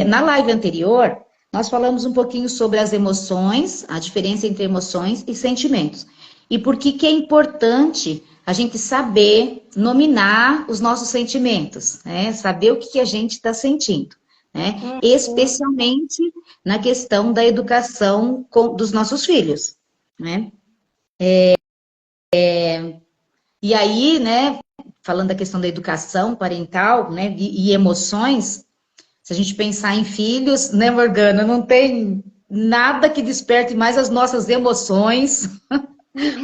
Na live anterior, nós falamos um pouquinho sobre as emoções, a diferença entre emoções e sentimentos. E por que é importante a gente saber nominar os nossos sentimentos, né? Saber o que a gente está sentindo, né? Especialmente na questão da educação dos nossos filhos, né? E aí, né, falando da questão da educação parental, né, e emoções, se a gente pensar em filhos, né, Morgana, não tem nada que desperte mais as nossas emoções,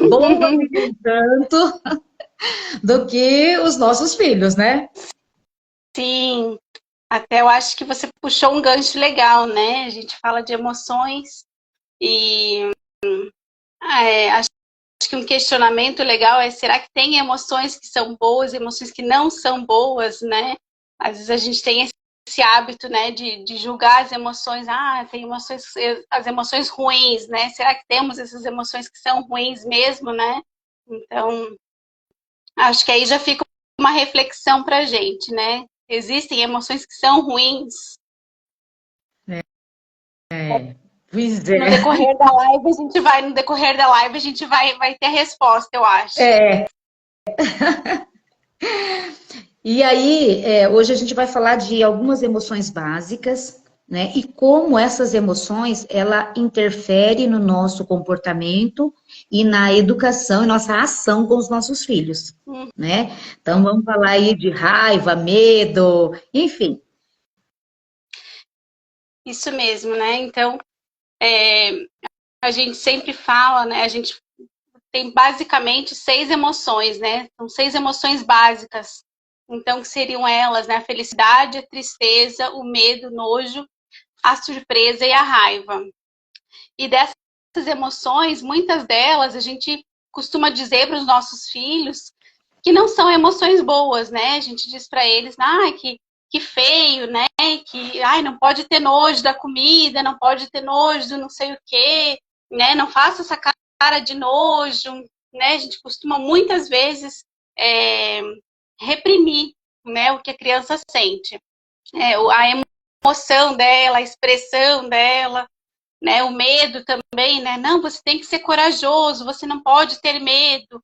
boas e nem tanto, do que os nossos filhos, né? Sim, até eu acho que você puxou um gancho legal, né? A gente fala de emoções e acho que um questionamento legal é: será que tem emoções que são boas, emoções que não são boas, né? Às vezes a gente tem esse hábito, né, de julgar as emoções. Tem emoções, as emoções ruins, né? Será que temos essas emoções que são ruins mesmo, né? Então, acho que aí já fica uma reflexão pra gente, né? Existem emoções que são ruins. Pois No é. decorrer da live, a gente vai ter a resposta, eu acho. E aí, hoje a gente vai falar de algumas emoções básicas, né? E como essas emoções, ela interfere no nosso comportamento e na educação e nossa ação com os nossos filhos, né? Então, vamos falar aí de raiva, medo, enfim. Isso mesmo, né? Então, a gente sempre fala, né? A gente tem basicamente 6 emoções, né? São 6 emoções básicas. Então, que seriam elas, né? A felicidade, a tristeza, o medo, o nojo, a surpresa e a raiva. E dessas emoções, muitas delas, a gente costuma dizer para os nossos filhos que não são emoções boas, né? A gente diz para eles, que feio, né? Que não pode ter nojo da comida, não pode ter nojo do não sei o quê, né? Não faça essa cara de nojo, né? A gente costuma muitas vezes reprimir, né, o que a criança sente. A emoção dela, a expressão dela, né? O medo também, né? Não, você tem que ser corajoso, você não pode ter medo.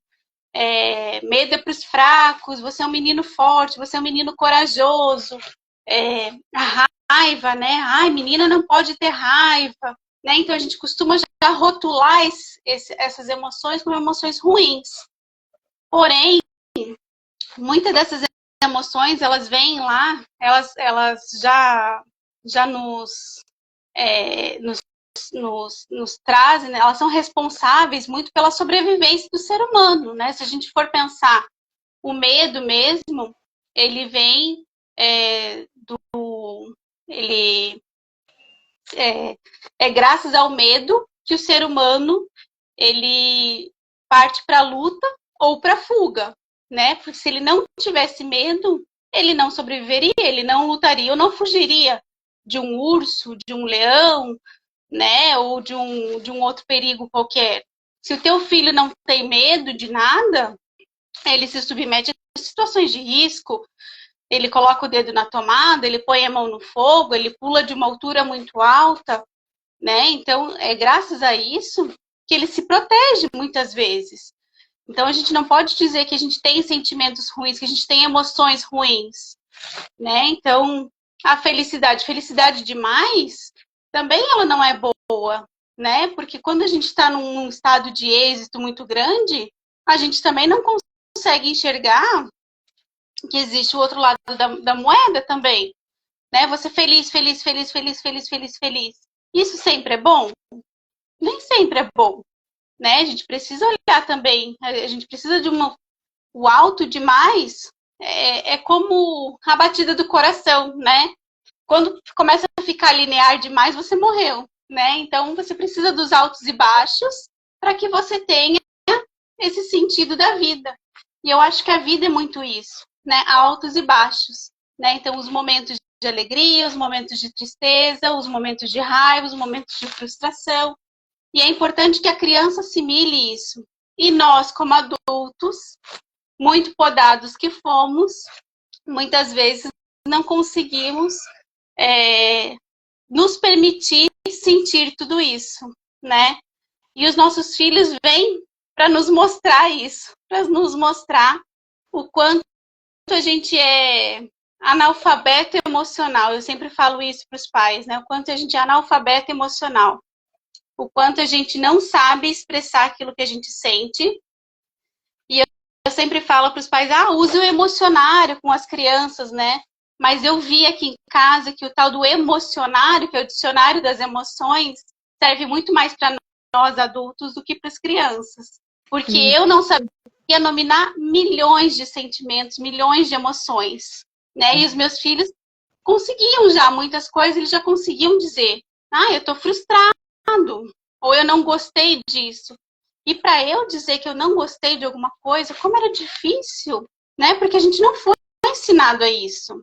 Medo é para os fracos, você é um menino forte, você é um menino corajoso. A raiva, né? Ai, menina não pode ter raiva, né? Então a gente costuma já rotular essas emoções como emoções ruins. Porém, muitas dessas emoções, elas vêm lá, elas já nos trazem, né? Elas são responsáveis muito pela sobrevivência do ser humano, né? Se a gente for pensar, o medo mesmo, ele vem ele é graças ao medo que o ser humano ele parte para a luta ou para a fuga, né? Porque se ele não tivesse medo, ele não sobreviveria, ele não lutaria ou não fugiria de um urso, de um leão, né? Ou de um outro perigo qualquer. Se o teu filho não tem medo de nada, ele se submete a situações de risco, ele coloca o dedo na tomada, ele põe a mão no fogo, ele pula de uma altura muito alta, né? Então, é graças a isso que ele se protege muitas vezes. Então, a gente não pode dizer que a gente tem sentimentos ruins, que a gente tem emoções ruins, né? Então, a felicidade demais, também ela não é boa, né? Porque quando a gente está num estado de êxito muito grande, a gente também não consegue enxergar que existe o outro lado da moeda também, né? Você feliz, feliz, feliz, feliz, feliz, feliz, feliz. Isso sempre é bom? Nem sempre é bom, né? A gente precisa olhar também, a gente precisa de o alto demais é como a batida do coração, né? Quando começa a ficar linear demais, você morreu, né? Então você precisa dos altos e baixos para que você tenha esse sentido da vida. E eu acho que a vida é muito isso, né? Altos e baixos, né? Então os momentos de alegria, os momentos de tristeza, os momentos de raiva, os momentos de frustração. E é importante que a criança assimile isso. E nós, como adultos, muito podados que fomos, muitas vezes não conseguimos nos permitir sentir tudo isso, né? E os nossos filhos vêm para nos mostrar isso, para nos mostrar o quanto a gente é analfabeto emocional. Eu sempre falo isso para os pais, né? O quanto a gente é analfabeto emocional. O quanto a gente não sabe expressar aquilo que a gente sente. E eu sempre falo para os pais, use o emocionário com as crianças, né? Mas eu vi aqui em casa que o tal do emocionário, que é o dicionário das emoções, serve muito mais para nós adultos do que para as crianças. Porque eu não sabia nominar milhões de sentimentos, milhões de emoções, né? E os meus filhos conseguiam já muitas coisas, eles já conseguiam dizer, eu estou frustrado, ou eu não gostei disso. E para eu dizer que eu não gostei de alguma coisa, como era difícil, né? Porque a gente não foi ensinado a isso.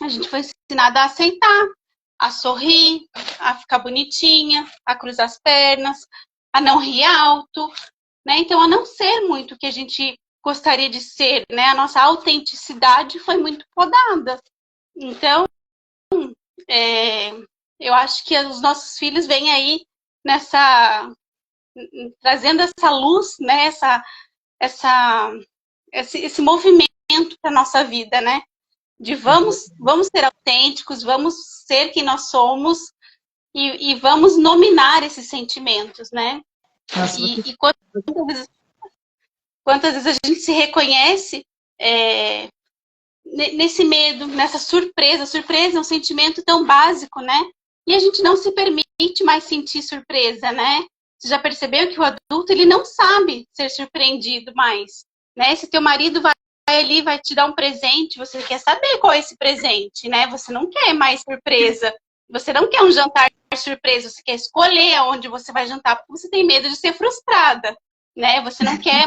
A gente foi ensinado a aceitar, a sorrir, a ficar bonitinha, a cruzar as pernas, a não rir alto, né? Então, a não ser muito o que a gente gostaria de ser, né? A nossa autenticidade foi muito podada. Então, eu acho que os nossos filhos vêm aí trazendo essa luz, né? Esse movimento para a nossa vida, né? De vamos ser autênticos, vamos ser quem nós somos e vamos nominar esses sentimentos, né? Nossa, E quantas vezes a gente se reconhece nesse medo, nessa surpresa. Surpresa é um sentimento tão básico, né? E a gente não se permite mais sentir surpresa, né? Você já percebeu que o adulto, ele não sabe ser surpreendido mais, né? Se teu marido vai ali, vai te dar um presente, você quer saber qual é esse presente, né? Você não quer mais surpresa, você não quer um jantar surpresa, você quer escolher aonde você vai jantar, porque você tem medo de ser frustrada, né? Você não quer,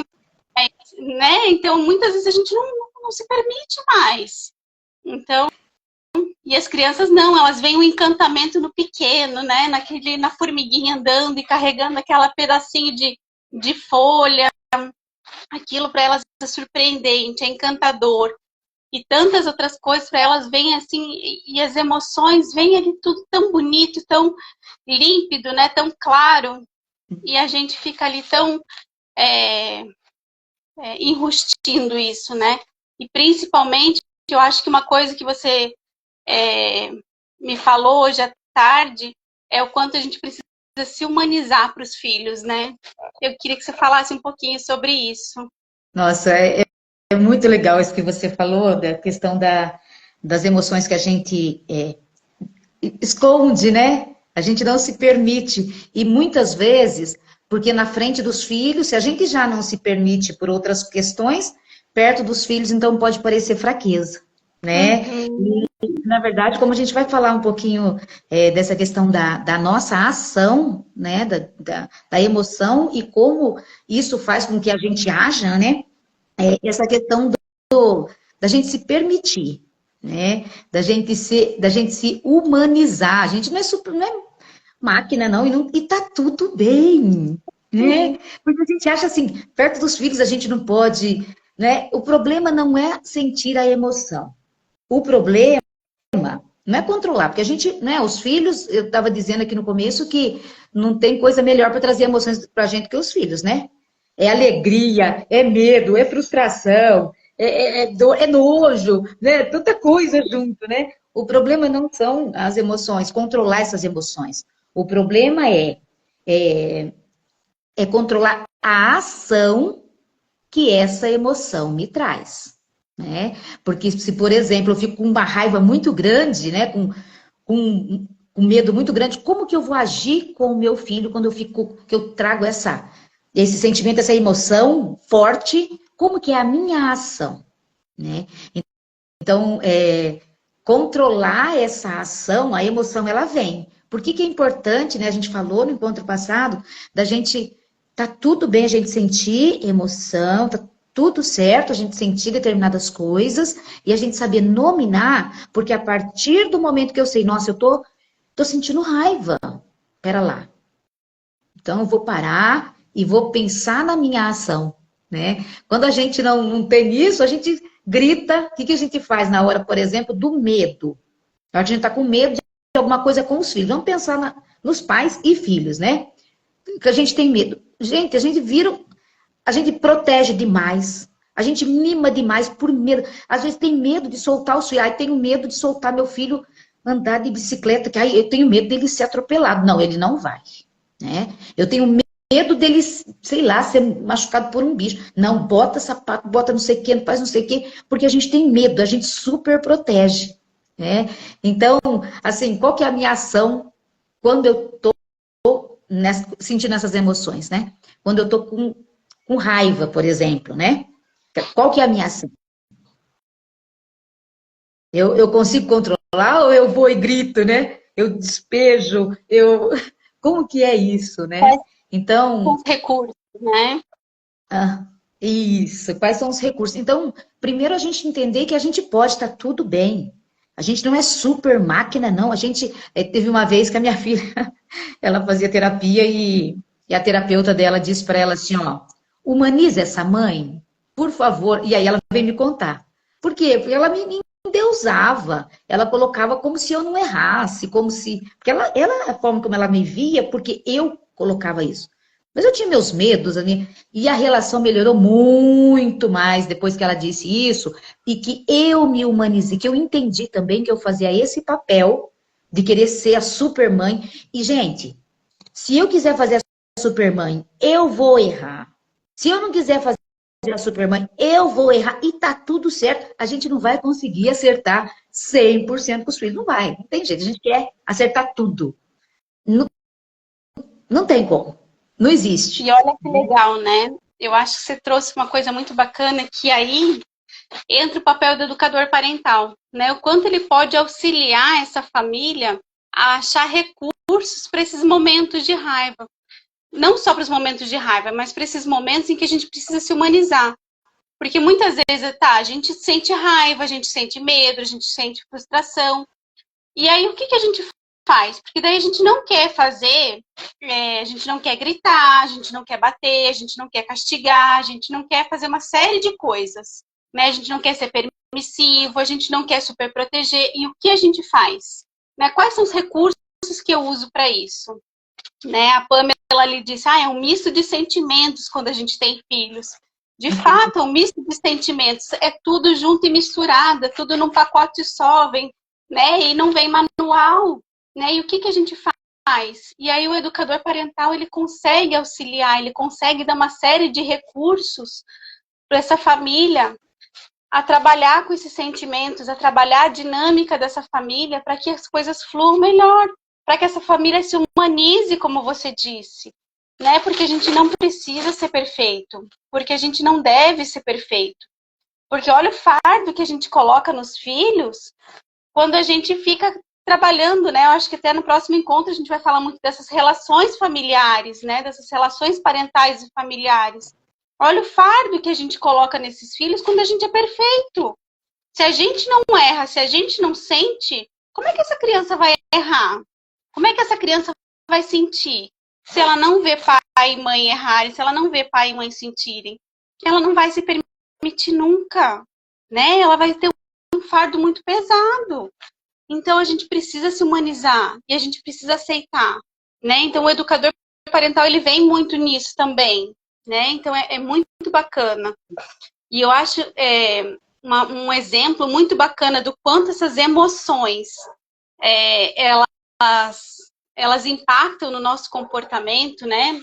né? Então, muitas vezes a gente não se permite mais. Então, e as crianças não, elas veem o encantamento no pequeno, né? Na formiguinha andando e carregando aquela pedacinho de folha. Aquilo para elas é surpreendente, é encantador. E tantas outras coisas para elas vêm assim, e as emoções vêm ali tudo tão bonito, tão límpido, né? Tão claro. E a gente fica ali tão enrustindo isso, né? E principalmente, eu acho que uma coisa que você me falou hoje à tarde é o quanto a gente precisa se humanizar para os filhos, né? Eu queria que você falasse um pouquinho sobre isso. Nossa, é muito legal isso que você falou, da questão das emoções que a gente esconde, né? A gente não se permite. E muitas vezes, porque na frente dos filhos, se a gente já não se permite por outras questões, perto dos filhos, então pode parecer fraqueza, né? Uhum. E, na verdade, como a gente vai falar um pouquinho dessa questão da nossa ação, né? Da emoção e como isso faz com que a gente haja, né? Essa questão da gente se permitir, né? Da gente se humanizar. A gente não é máquina, não, e tá tudo bem, né? Porque a gente acha assim, perto dos filhos a gente não pode, né? O problema não é sentir a emoção. O problema não é controlar, porque a gente, né, os filhos, eu estava dizendo aqui no começo que não tem coisa melhor para trazer emoções para a gente que os filhos, né? É alegria, é medo, é frustração, é nojo, né? Tanta coisa junto, né? O problema não são as emoções, controlar essas emoções. O problema é controlar a ação que essa emoção me traz, né? Porque se, por exemplo, eu fico com uma raiva muito grande, né? Com um medo muito grande, como que eu vou agir com o meu filho quando que eu trago esse sentimento, essa emoção forte, como que é a minha ação, né? Então, controlar essa ação, a emoção, ela vem. Por que é importante, né? A gente falou no encontro passado, da gente, tá tudo bem a gente sentir emoção, tá tudo certo a gente sentir determinadas coisas e a gente saber nominar, porque a partir do momento que eu sei, nossa, eu tô sentindo raiva, pera lá. Então, eu vou parar e vou pensar na minha ação, né? Quando a gente não tem isso, a gente grita. O que a gente faz na hora, por exemplo, do medo? A gente está com medo de alguma coisa com os filhos. Vamos pensar nos pais e filhos, né? Que a gente tem medo. Gente, a gente protege demais. A gente mima demais por medo. Às vezes tem medo de soltar o filho. Ai, tenho medo de soltar meu filho andar de bicicleta, que aí eu tenho medo dele ser atropelado. Não, ele não vai, né? Eu tenho medo dele, sei lá, ser machucado por um bicho. Não, bota sapato, bota não sei o que, não faz não sei o que, porque a gente tem medo, a gente super protege, né? Então, assim, qual que é a minha ação quando eu tô sentindo essas emoções, né? Quando eu tô com raiva, por exemplo, né? Qual que é a minha ação? Eu consigo controlar ou eu vou e grito, né? Eu despejo, eu... Como que é isso, né? Quais são Então, os recursos, né? ah, isso, quais são os recursos? Então, primeiro a gente entender que a gente pode estar tudo bem. A gente não é super máquina, não. A gente teve uma vez que a minha filha, ela fazia terapia e a terapeuta dela disse para ela assim, ó, humaniza essa mãe, por favor. E aí ela veio me contar. Por quê? Porque ela me endeusava. Ela colocava como se eu não errasse, como se... Porque ela, a forma como ela me via, porque eu colocava isso. Mas eu tinha meus medos, e a relação melhorou muito mais depois que ela disse isso, e que eu me humanizei, que eu entendi também que eu fazia esse papel de querer ser a supermãe. E, gente, se eu quiser fazer a supermãe, eu vou errar. Se eu não quiser fazer a supermãe, eu vou errar. E tá tudo certo. A gente não vai conseguir acertar 100% com os filhos. Não vai. Não tem jeito. A gente quer acertar tudo. Não, não tem como. Não E existe. olha que legal, né? Eu acho que você trouxe uma coisa muito bacana, que aí entra o papel do educador parental, né? O quanto ele pode auxiliar essa família a achar recursos para esses momentos de raiva. Não só para os momentos de raiva, mas para esses momentos em que a gente precisa se humanizar. Porque muitas vezes, tá, a gente sente raiva, a gente sente medo, a gente sente frustração. E aí, o que que a gente faz? Porque daí a gente não quer fazer, a gente não quer gritar, a gente não quer bater, a gente não quer castigar, a gente não quer fazer uma série de coisas, né? A gente não quer ser permissivo, a gente não quer super proteger. E o que a gente faz? Né? Quais são os recursos que eu uso para isso? Né? A Pamela ali disse, é um misto de sentimentos quando a gente tem filhos. De fato, um misto de sentimentos é tudo junto e misturado, é tudo num pacote só, vem, né? E não vem manual, né? E o que que a gente faz? E aí o educador parental, ele consegue auxiliar, ele consegue dar uma série de recursos para essa família a trabalhar com esses sentimentos, a trabalhar a dinâmica dessa família para que as coisas fluam melhor, para que essa família se humanize, como você disse, né? Porque a gente não precisa ser perfeito, porque a gente não deve ser perfeito. Porque olha o fardo que a gente coloca nos filhos quando a gente fica trabalhando, né? Eu acho que até no próximo encontro a gente vai falar muito dessas relações familiares, né? Dessas relações parentais e familiares. Olha o fardo que a gente coloca nesses filhos quando a gente é perfeito. Se a gente não erra, se a gente não sente, como é que essa criança vai errar? Como é que essa criança vai sentir? Se ela não vê pai e mãe errarem, se ela não vê pai e mãe sentirem, ela não vai se permitir nunca, né? Ela vai ter um fardo muito pesado. Então a gente precisa se humanizar e a gente precisa aceitar, né? Então o educador parental ele vem muito nisso também, né? Então é muito bacana. E eu acho um exemplo muito bacana do quanto essas emoções elas impactam no nosso comportamento, né?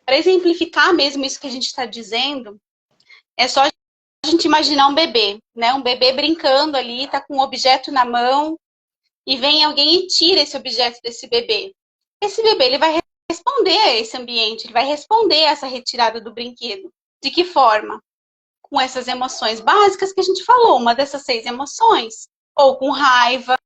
Para exemplificar mesmo isso que a gente está dizendo, é só a gente imaginar um bebê, né? Um bebê brincando ali, tá com um objeto na mão e vem alguém e tira esse objeto desse bebê. Esse bebê ele vai responder a esse ambiente, ele vai responder a essa retirada do brinquedo. De que forma? Com essas emoções básicas que a gente falou, uma dessas 6 emoções, ou com raiva,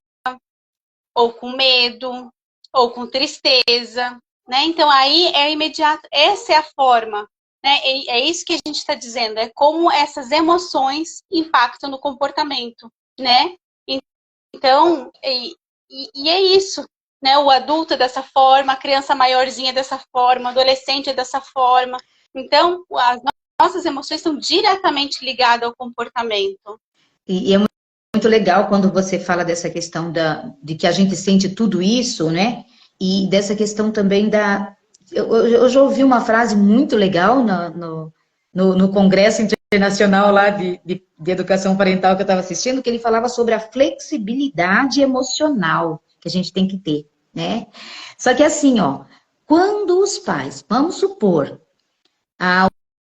ou com medo, ou com tristeza, né? Então aí é imediato, essa é a forma, né? É isso que a gente está dizendo, é como essas emoções impactam no comportamento, né? Então, e é isso, né? O adulto é dessa forma, a criança maiorzinha é dessa forma, o adolescente é dessa forma. Então, as nossas emoções estão diretamente ligadas ao comportamento. E é muito muito legal quando você fala dessa questão de que a gente sente tudo isso, né? E dessa questão também da... Eu já ouvi uma frase muito legal no Congresso Internacional lá de Educação Parental que eu estava assistindo, que ele falava sobre a flexibilidade emocional que a gente tem que ter, né? Só que assim, ó, quando os pais, vamos supor,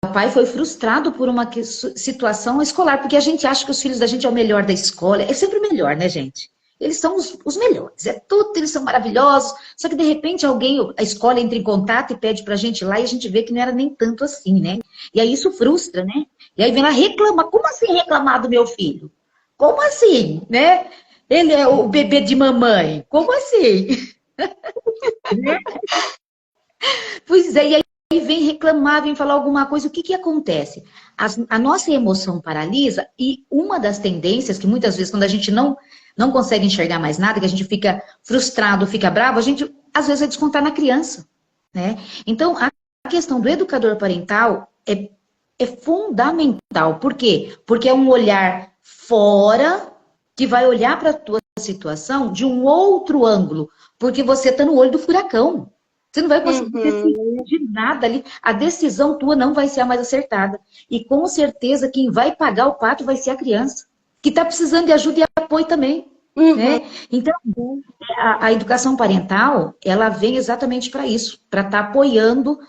o pai foi frustrado por uma situação escolar, porque a gente acha que os filhos da gente é o melhor da escola, é sempre o melhor, né, gente? Eles são os melhores, é tudo, eles são maravilhosos, só que de repente a escola entra em contato e pede pra gente ir lá e a gente vê que não era nem tanto assim, né? E aí isso frustra, né? E aí vem lá reclamar, como assim reclamar do meu filho? Como assim, né? Ele é o bebê de mamãe, como assim? Pois é, e aí vem reclamar, vem falar alguma coisa, o que que acontece? A nossa emoção paralisa e uma das tendências que muitas vezes quando a gente não consegue enxergar mais nada, que a gente fica frustrado, fica bravo, a gente às vezes vai descontar na criança, né? Então, a questão do educador parental é fundamental. Por quê? Porque é um olhar fora que vai olhar para a tua situação de um outro ângulo, porque você está no olho do furacão. Você não vai conseguir decidir de nada ali. A decisão tua não vai ser a mais acertada. E com certeza quem vai pagar o pato vai ser a criança, que está precisando de ajuda e apoio também. Né? Então, a educação parental, ela vem exatamente para isso, para estar apoiando,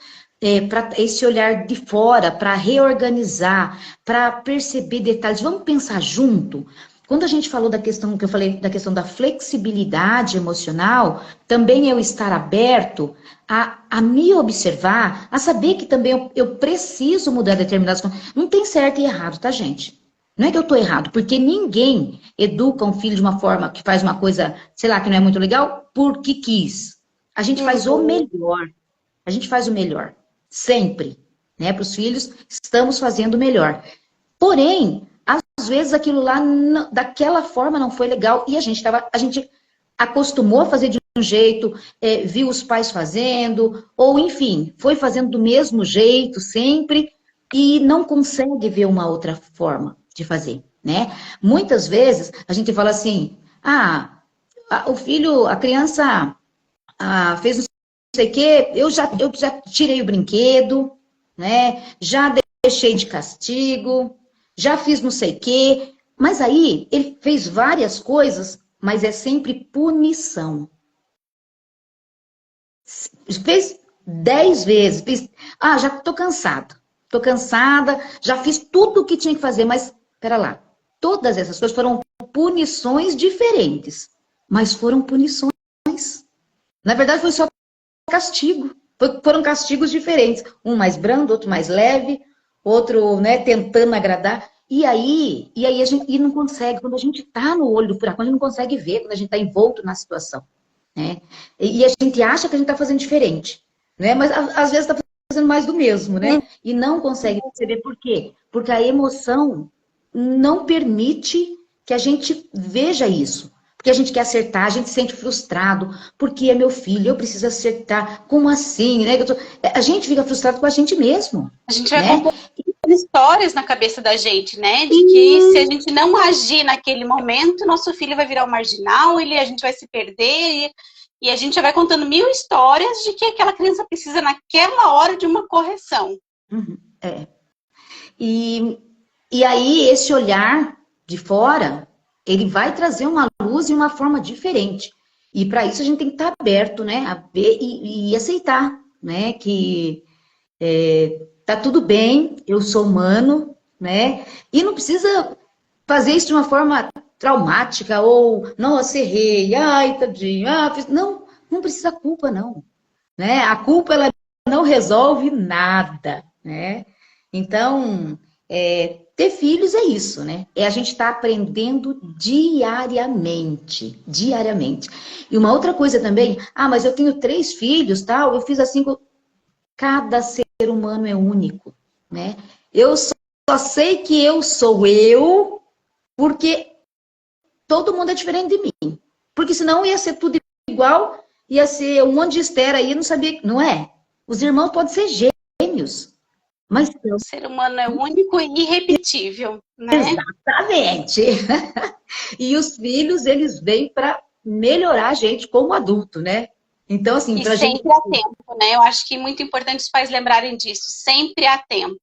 para esse olhar de fora, para reorganizar, para perceber detalhes. Vamos pensar junto? Quando a gente falou da questão, que eu falei da questão da flexibilidade emocional, também é eu estar aberto a me observar, a saber que também eu preciso mudar determinadas coisas. Não tem certo e errado, tá, gente? Não é que eu tô errado, porque ninguém educa um filho de uma forma que faz uma coisa, sei lá, que não é muito legal, porque quis. A gente faz o melhor. A gente faz o melhor. Sempre. Né? Para os filhos, estamos fazendo o melhor. Porém, às vezes aquilo lá, daquela forma, não foi legal e a gente acostumou a fazer de um jeito, viu os pais fazendo, ou enfim, foi fazendo do mesmo jeito sempre e não consegue ver uma outra forma de fazer, né? Muitas vezes a gente fala assim, o filho, a criança fez não sei o quê, eu já tirei o brinquedo, né? Já deixei de castigo, já fiz não sei o quê, mas aí ele fez várias coisas, mas é sempre punição. Fez 10 vezes, já tô cansada, já fiz tudo o que tinha que fazer, mas, pera lá, todas essas coisas foram punições diferentes, mas foram punições. Na verdade, foi só castigo, foram castigos diferentes, um mais brando, outro mais leve, outro, né, tentando agradar. E aí a gente não consegue, quando a gente está no olho do furacão, a gente não consegue ver, quando a gente está envolto na situação. Né? E a gente acha que a gente está fazendo diferente, né? Mas às vezes está fazendo mais do mesmo, né? E não consegue perceber por quê? Porque a emoção não permite que a gente veja isso. Porque a gente quer acertar, a gente se sente frustrado, porque é meu filho, eu preciso acertar, como assim, né? A gente fica frustrado com a gente mesmo. A gente vai compondo histórias na cabeça da gente, né? De que se a gente não agir naquele momento, nosso filho vai virar um marginal, a gente vai se perder, e a gente já vai contando 1000 histórias de que aquela criança precisa naquela hora de uma correção. E aí, esse olhar de fora, ele vai trazer uma luz e uma forma diferente. E para isso a gente tem que estar aberto, né? A ver e aceitar, né? Que tá tudo bem, eu sou humano, né? E não precisa fazer isso de uma forma traumática ou, nossa, errei, ai, tadinho, não precisa culpa, não. Né? A culpa, ela não resolve nada, né? Então, ter filhos é isso, né? A gente tá aprendendo diariamente. E uma outra coisa também, mas eu tenho 3 filhos, tal, eu fiz assim, cada ser humano é único, né? Eu só sei que eu sou eu, porque todo mundo é diferente de mim. Porque senão ia ser tudo igual, ia ser um monte de estera aí, não sabia, não é? Os irmãos podem ser gêmeos. Mas O ser humano é único e irrepetível, né? exatamente. E os filhos, eles vêm para melhorar a gente como adulto, né? Então, assim, E para a gente. sempre há tempo, né? Eu acho que é muito importante os pais lembrarem disso. Sempre há tempo.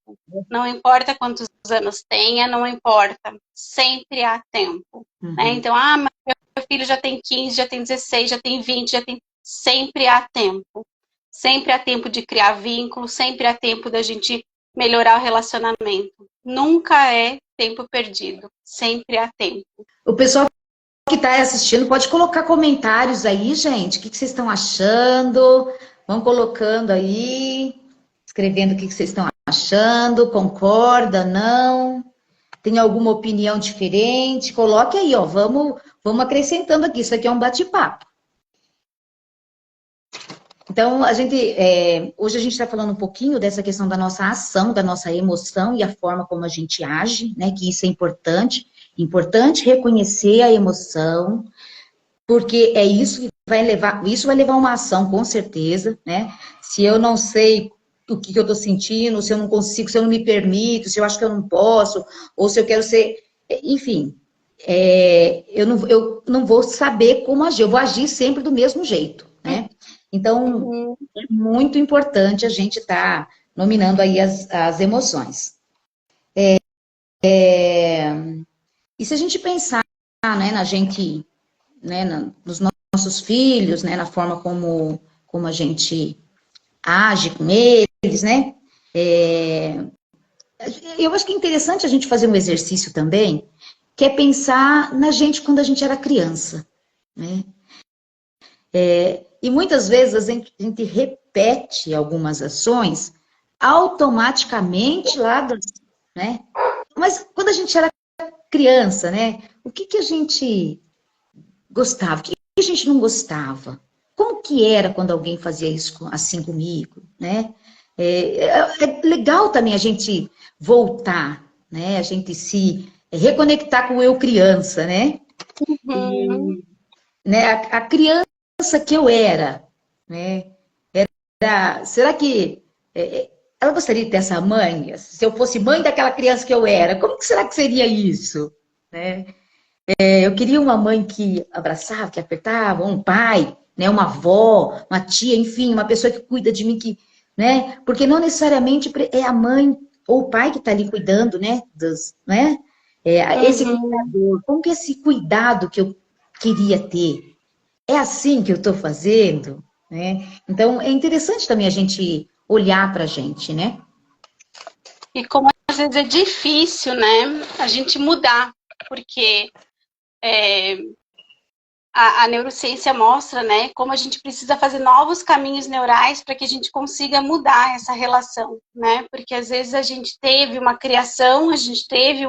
Não importa quantos anos tenha, não importa. Sempre há tempo. Né? Uhum. Então, mas meu filho já tem 15, já tem 16, já tem 20, já tem. Sempre há tempo. Sempre há tempo de criar vínculo, sempre há tempo da gente melhorar o relacionamento. Nunca é tempo perdido. Sempre há tempo. O pessoal que está assistindo pode colocar comentários aí, gente. O que vocês estão achando? Vão colocando aí, escrevendo o que vocês estão achando, concorda, não? Tem alguma opinião diferente? Coloque aí, ó. Vamos acrescentando aqui. Isso aqui é um bate-papo. Então, hoje a gente está falando um pouquinho dessa questão da nossa ação, da nossa emoção e a forma como a gente age, né? Que isso é importante. Importante reconhecer a emoção, porque é isso vai levar uma ação, com certeza, né? Se eu não sei o que eu estou sentindo, se eu não consigo, se eu não me permito, se eu acho que eu não posso, ou se eu quero ser, enfim, eu não vou saber como agir, eu vou agir sempre do mesmo jeito, né? Então, Uhum. é muito importante a gente estar nominando aí as emoções. E se a gente pensar, né, na gente, né, nos nossos filhos, né, na forma como a gente age com eles, né? Eu acho que é interessante a gente fazer um exercício também, que é pensar na gente quando a gente era criança, né? E muitas vezes a gente repete algumas ações automaticamente lá das, né? Mas quando a gente era criança, né? O que a gente gostava? O que a gente não gostava? Como que era quando alguém fazia isso assim comigo, né? É legal também a gente voltar, né? A gente se reconectar com o eu criança, né? Uhum. Né? A criança que eu era, né? Será que ela gostaria de ter essa mãe? Se eu fosse mãe daquela criança que eu era, como que será que seria isso? Né? Eu queria uma mãe que abraçava, que apertava, um pai, né, uma avó, uma tia, enfim, uma pessoa que cuida de mim, né? Porque não necessariamente é a mãe ou o pai que está ali cuidando, né? Né? Esse Uhum. cuidador, como que esse cuidado que eu queria ter? É assim que eu estou fazendo, né? Então é interessante também a gente olhar para a gente, né? E como às vezes é difícil, né, a gente mudar, porque é, a neurociência mostra, né, como a gente precisa fazer novos caminhos neurais para que a gente consiga mudar essa relação, né? Porque às vezes a gente teve uma criação, a gente teve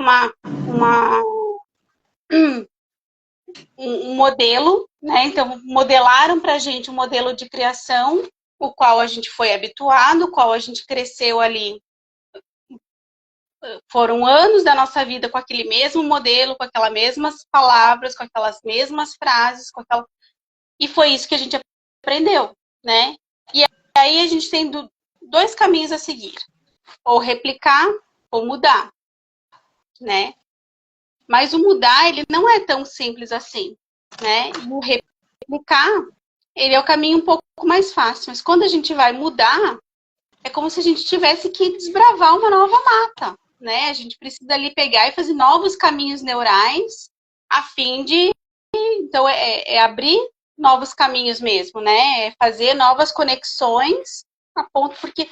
um modelo, né? Então modelaram para a gente um modelo de criação, o qual a gente foi habituado, o qual a gente cresceu ali. Foram anos da nossa vida com aquele mesmo modelo, com aquelas mesmas palavras, com aquelas mesmas frases, e foi isso que a gente aprendeu, né? E aí a gente tem dois caminhos a seguir: ou replicar ou mudar, né? Mas o mudar, ele não é tão simples assim, né? E o replicar, ele é o caminho um pouco mais fácil. Mas quando a gente vai mudar, é como se a gente tivesse que desbravar uma nova mata, né? A gente precisa ali pegar e fazer novos caminhos neurais a fim de... Então, é abrir novos caminhos mesmo, né? É fazer novas conexões a ponto... Porque,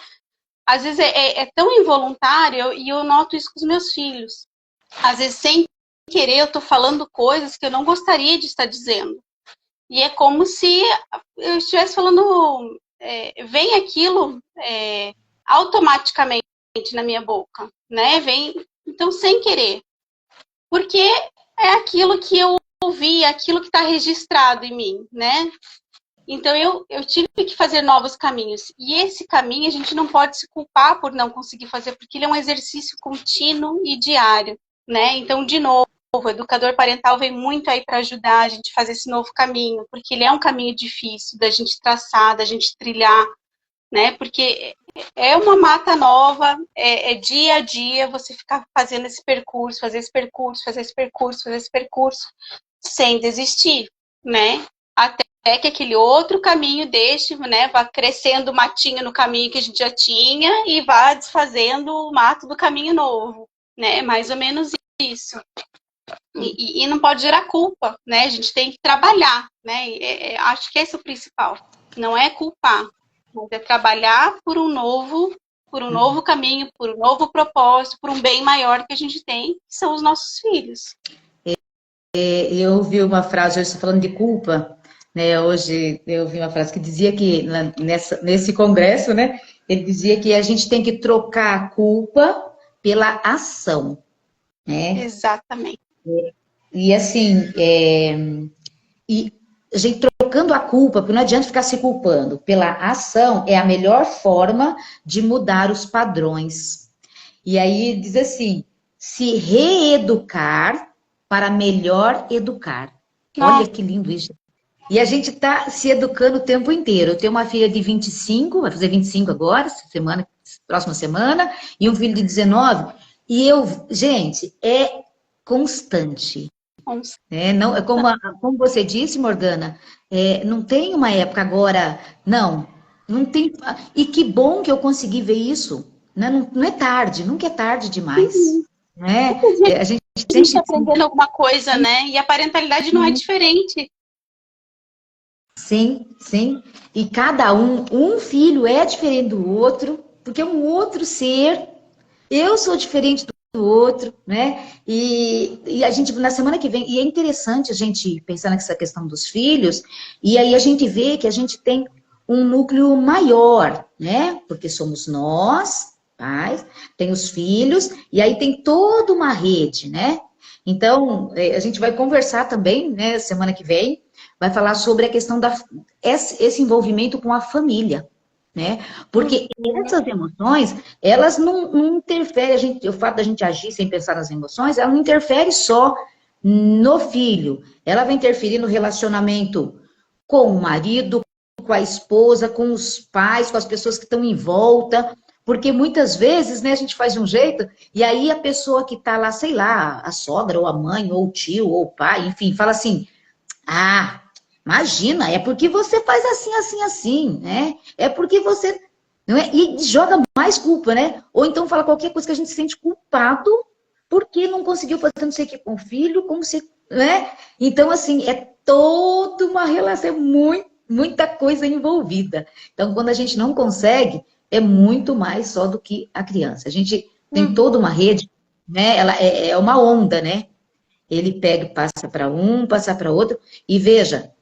às vezes, é tão involuntário e eu noto isso com os meus filhos. Às vezes, sem querer, eu tô falando coisas que eu não gostaria de estar dizendo. E é como se eu estivesse falando... vem aquilo automaticamente na minha boca, né? Vem, então, sem querer. Porque é aquilo que eu ouvi, é aquilo que está registrado em mim, né? Então, eu tive que fazer novos caminhos. E esse caminho a gente não pode se culpar por não conseguir fazer, porque ele é um exercício contínuo e diário, né? Então, de novo, o educador parental vem muito aí para ajudar a gente a fazer esse novo caminho, porque ele é um caminho difícil da gente traçar, da gente trilhar, né? Porque é uma mata nova, é dia a dia você ficar fazendo esse percurso, fazer esse percurso, fazer esse percurso, fazer esse percurso, sem desistir, né? Até que aquele outro caminho deixe, né? Vá crescendo o matinho no caminho que a gente já tinha e vá desfazendo o mato do caminho novo, né? Mais ou menos isso. E não pode gerar culpa, né? A gente tem que trabalhar, né? Acho que esse é o principal. Não é culpar, mas é trabalhar por um novo caminho, por um novo propósito, por um bem maior que a gente tem, que são os nossos filhos. Eu ouvi uma frase, hoje estou falando de culpa, né? Hoje eu ouvi uma frase que dizia que nesse congresso, né? Ele dizia que a gente tem que trocar a culpa pela ação, né? Exatamente. E assim, e a gente trocando a culpa, porque não adianta ficar se culpando, pela ação é a melhor forma de mudar os padrões. E aí diz assim, se reeducar para melhor educar. Nossa. Olha que lindo isso. E a gente está se educando o tempo inteiro. Eu tenho uma filha de 25, vai fazer 25 agora, próxima semana, e um filho de 19. E gente, é constante. Não, como você disse, Morgana, não tem uma época agora, não tem. E que bom que eu consegui ver isso. Não é tarde, nunca é tarde demais. Né? A gente está aprendendo alguma coisa, né? E a parentalidade não é diferente. Sim, sim. E cada um filho é diferente do outro, porque é um outro ser. Eu sou diferente do outro, né? E a gente, na semana que vem, e é interessante a gente pensar nessa questão dos filhos, e aí a gente vê que a gente tem um núcleo maior, né? Porque somos nós, pais, tem os filhos, e aí tem toda uma rede, né? Então, a gente vai conversar também, né, semana que vem, vai falar sobre a questão esse envolvimento com a família, né? Porque essas emoções, elas não interferem, o fato da gente agir sem pensar nas emoções, ela não interfere só no filho, ela vai interferir no relacionamento com o marido, com a esposa, com os pais, com as pessoas que estão em volta, porque muitas vezes, né, a gente faz de um jeito, e aí a pessoa que tá lá, sei lá, a sogra, ou a mãe, ou o tio, ou o pai, enfim, fala assim, imagina, é porque você faz assim, assim, assim, né? É porque você... Não é? E joga mais culpa, né? Ou então fala qualquer coisa que a gente se sente culpado porque não conseguiu fazer não sei o que com o filho, como se... Né? Então, assim, é toda uma relação, muita coisa envolvida. Então, quando a gente não consegue, é muito mais só do que a criança. A gente tem toda uma rede, né? Ela é uma onda, né? Ele pega e passa para um, passa para outro. E veja,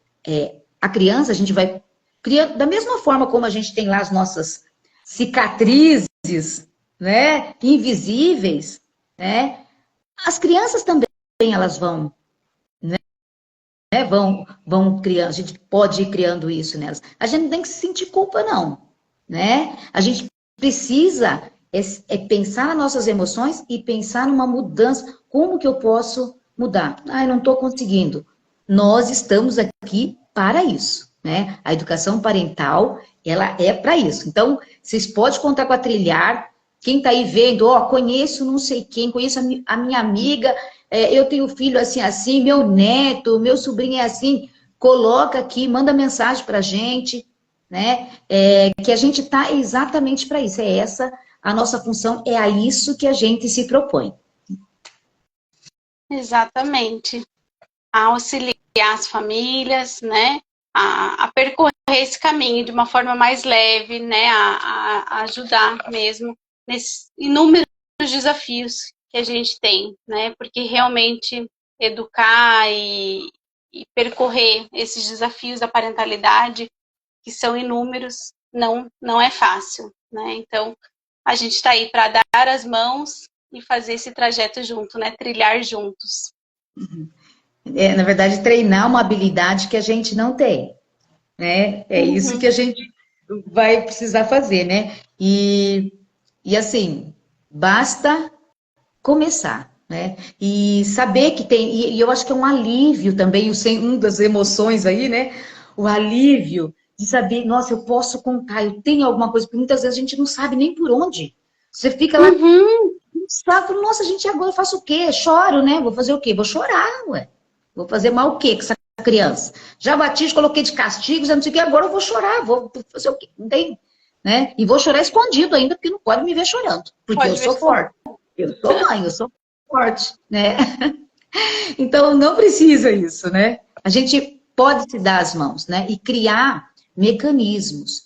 a criança, a gente vai criando, da mesma forma como a gente tem lá as nossas cicatrizes, né, invisíveis, né, as crianças também, elas vão, né, vão criando, a gente pode ir criando isso nelas. A gente não tem que se sentir culpa, não, né? A gente precisa pensar nas nossas emoções e pensar numa mudança. Como que eu posso mudar? Eu não estou conseguindo. Nós estamos aqui para isso, né? A educação parental, ela é para isso. Então, vocês podem contar com a Trilhar. Quem está aí vendo, conheço não sei quem, conheço a minha amiga, eu tenho filho assim, assim, meu neto, meu sobrinho é assim, coloca aqui, manda mensagem para a gente, né? Que a gente está exatamente para isso. É essa a nossa função, é a isso que a gente se propõe. Exatamente. A auxiliar as famílias, né? A percorrer esse caminho de uma forma mais leve, né? A ajudar mesmo nesses inúmeros desafios que a gente tem, né? Porque realmente educar e percorrer esses desafios da parentalidade, que são inúmeros, não é fácil, né? Então, a gente está aí para dar as mãos e fazer esse trajeto junto, né? Trilhar juntos. Na verdade, treinar uma habilidade que a gente não tem, né? É isso que a gente vai precisar fazer, né? E assim, basta começar, né? E saber que tem, e eu acho que é um alívio também, um das emoções aí, né? O alívio de saber, nossa, eu posso contar, eu tenho alguma coisa, porque muitas vezes a gente não sabe nem por onde. Você fica lá, Uhum. sabe, nossa, gente, agora eu faço o quê? Choro, né? Vou fazer o quê? Vou chorar, ué. Vou fazer mal o quê com essa criança? Já bati, já coloquei de castigo, já não sei o quê, agora eu vou chorar, vou fazer o quê? Não tem, né? E vou chorar escondido ainda, porque não pode me ver chorando, porque eu Pode ver sou se for. forte. Eu sou mãe, eu sou forte, né? Então não precisa isso, né? A gente pode se dar as mãos, né? E criar mecanismos,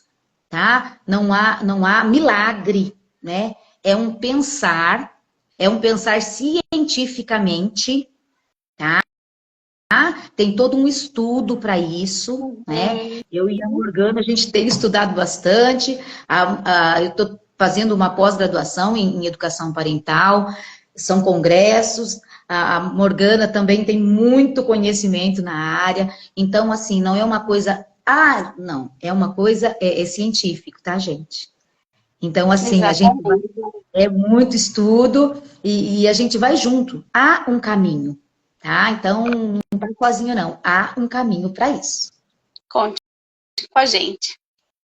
tá? Não há milagre, né? É um pensar cientificamente, tá? Tem todo um estudo para isso, né? Uhum. Eu e a Morgana, a gente tem estudado bastante. Eu estou fazendo uma pós-graduação em educação parental, são congressos. A Morgana também tem muito conhecimento na área. Então, assim, não é uma coisa. Ah, não, é uma coisa científico, tá, gente? Então, assim, a gente vai, Exatamente. é muito estudo e a gente vai junto. Há um caminho, tá? Então, não vai sozinho, não. Há um caminho para isso. Conte com a gente.